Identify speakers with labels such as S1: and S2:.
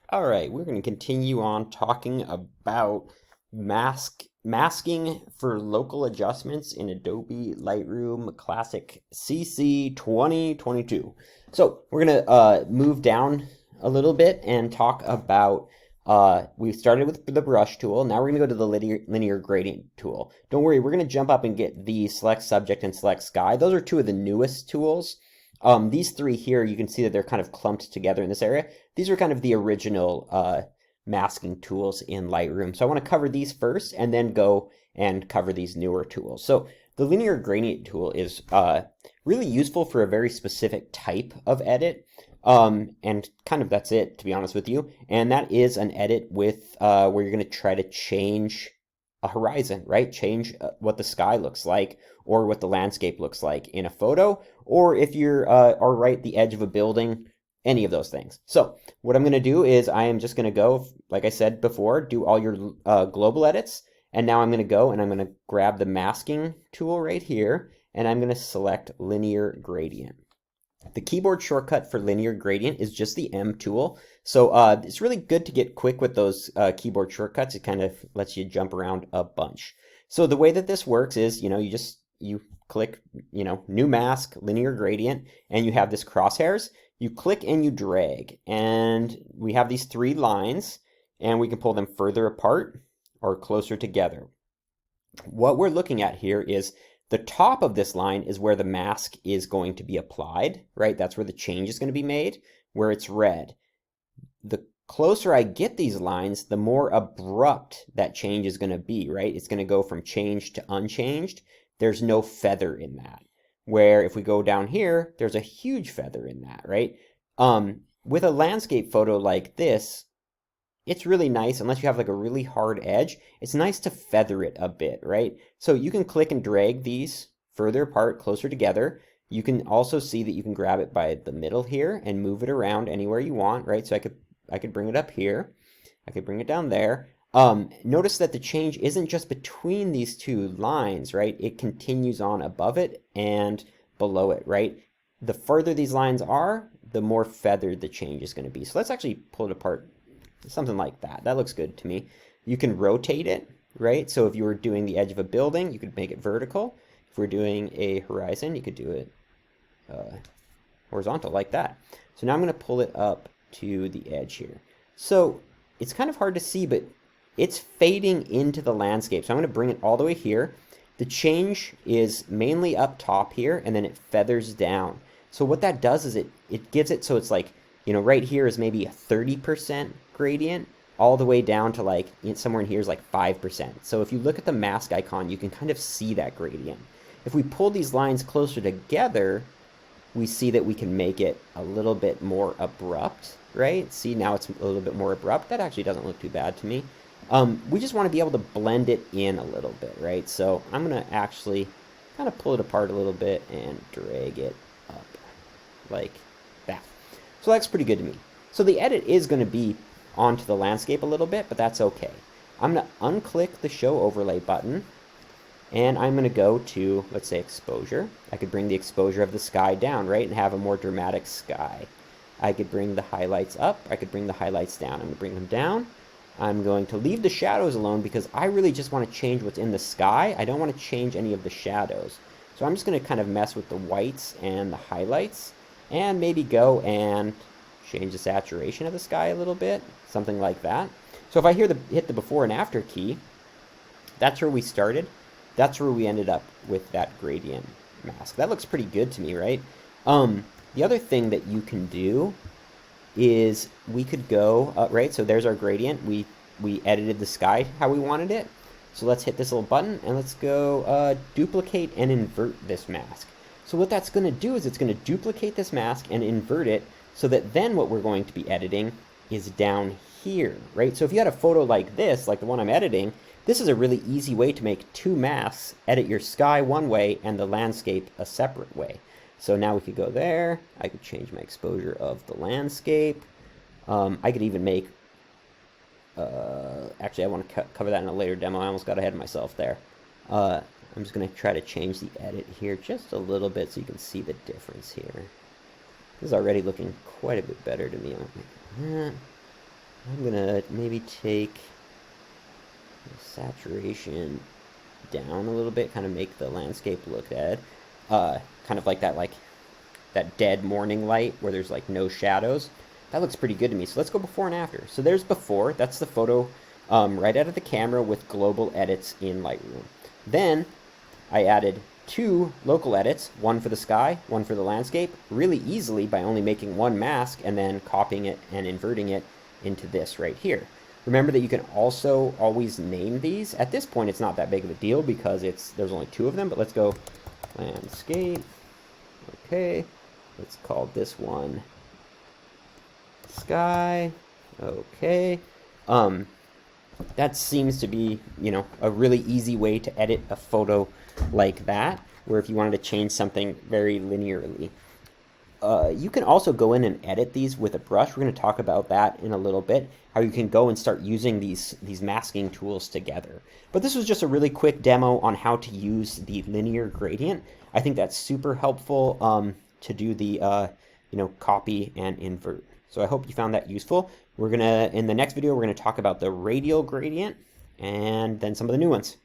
S1: All right, we're going to continue on talking about masking for local adjustments in Adobe Lightroom Classic CC 2022. So we're going to move down a little bit and talk about, we started with the brush tool. Now we're going to go to the linear gradient tool. Don't worry, we're going to jump up and get the select subject and select sky. Those are two of the newest tools. These three here, you can see that they're kind of clumped together in this area. These are kind of the original masking tools in Lightroom. So I want to cover these first and then go and cover these newer tools. So the linear gradient tool is really useful for a very specific type of edit. And kind of that's it, to be honest with you. And that is an edit with where you're going to try to change a horizon, right? Change what the sky looks like or what the landscape looks like in a photo, or if you're are right at the edge of a building, any of those things. So what I'm going to do is I am just going to go, like I said before, do all your global edits. And now I'm going to go and I'm going to grab the masking tool right here, and I'm going to select linear gradient. The keyboard shortcut for linear gradient is just the M tool. So it's really good to get quick with those keyboard shortcuts. It kind of lets you jump around a bunch. So the way that this works is, you click, new mask, linear gradient, and you have this crosshairs. You click and you drag, and we have these three lines, and we can pull them further apart or closer together. What we're looking at here is the top of this line is where the mask is going to be applied, right? That's where the change is going to be made, where it's red. The closer I get these lines, the more abrupt that change is going to be, right? It's going to go from changed to unchanged. There's no feather in that. Where if we go down here, there's a huge feather in that, right? With a landscape photo like this, it's really nice, unless you have like a really hard edge, it's nice to feather it a bit, right? So you can click and drag these further apart, closer together. You can also see that you can grab it by the middle here and move it around anywhere you want, right? So I could bring it up here. I could bring it down there. Notice that the change isn't just between these two lines, right? It continues on above it and below it, right? The further these lines are, the more feathered the change is going to be. So let's actually pull it apart. Something like that. That looks good to me. You can rotate it, right? So if you were doing the edge of a building, you could make it vertical. If we're doing a horizon, you could do it horizontal like that. So now I'm going to pull it up to the edge here. So it's kind of hard to see, but it's fading into the landscape. So I'm going to bring it all the way here. The change is mainly up top here, and then it feathers down. So what that does is it gives it so it's like, right here is maybe a 30% gradient, all the way down to like somewhere in here is like 5%. So if you look at the mask icon, you can kind of see that gradient. If we pull these lines closer together, we see that we can make it a little bit more abrupt, right? See, now it's a little bit more abrupt. That actually doesn't look too bad to me. We just want to be able to blend it in a little bit, right? So I'm going to actually kind of pull it apart a little bit and drag it up like that. So that's pretty good to me. So the edit is going to be onto the landscape a little bit, but that's okay. I'm going to unclick the Show Overlay button, and I'm going to go to, let's say, Exposure. I could bring the exposure of the sky down, right, and have a more dramatic sky. I could bring the highlights up. I could bring the highlights down. I'm going to bring them down. I'm going to leave the shadows alone because I really just want to change what's in the sky. I don't want to change any of the shadows. So I'm just going to kind of mess with the whites and the highlights, and maybe go and change the saturation of the sky a little bit, something like that. So if I hit the before and after key, that's where we started. That's where we ended up with that gradient mask. That looks pretty good to me, right? The other thing that you can do is we could go, right, so there's our gradient. We edited the sky how we wanted it. So let's hit this little button, and let's go duplicate and invert this mask. So what that's going to do is it's going to duplicate this mask and invert it, so that then what we're going to be editing is down here, right? So if you had a photo like this, like the one I'm editing, this is a really easy way to make two masks, edit your sky one way and the landscape a separate way. So now we could go there. I could change my exposure of the landscape. I could even make, actually I want to cover that in a later demo. I almost got ahead of myself there. I'm just going to try to change the edit here just a little bit so you can see the difference here. This is already looking quite a bit better to me. I'm gonna maybe take the saturation down a little bit, kind of make the landscape look dead. Kind of like that dead morning light where there's like no shadows. That looks pretty good to me. So let's go before and after. So there's before. That's the photo right out of the camera with global edits in Lightroom. Then I added 2 local edits, one for the sky, one for the landscape, really easily by only making one mask and then copying it and inverting it into this right here. Remember that you can also always name these. At this point, it's not that big of a deal because there's only 2 of them, but let's go landscape. Okay, let's call this one sky. Okay. That seems to be, a really easy way to edit a photo like that, where if you wanted to change something very linearly. You can also go in and edit these with a brush. We're going to talk about that in a little bit, how you can go and start using these masking tools together. But this was just a really quick demo on how to use the linear gradient. I think that's super helpful to do the copy and invert. So I hope you found that useful. In the next video, we're going to talk about the radial gradient and then some of the new ones.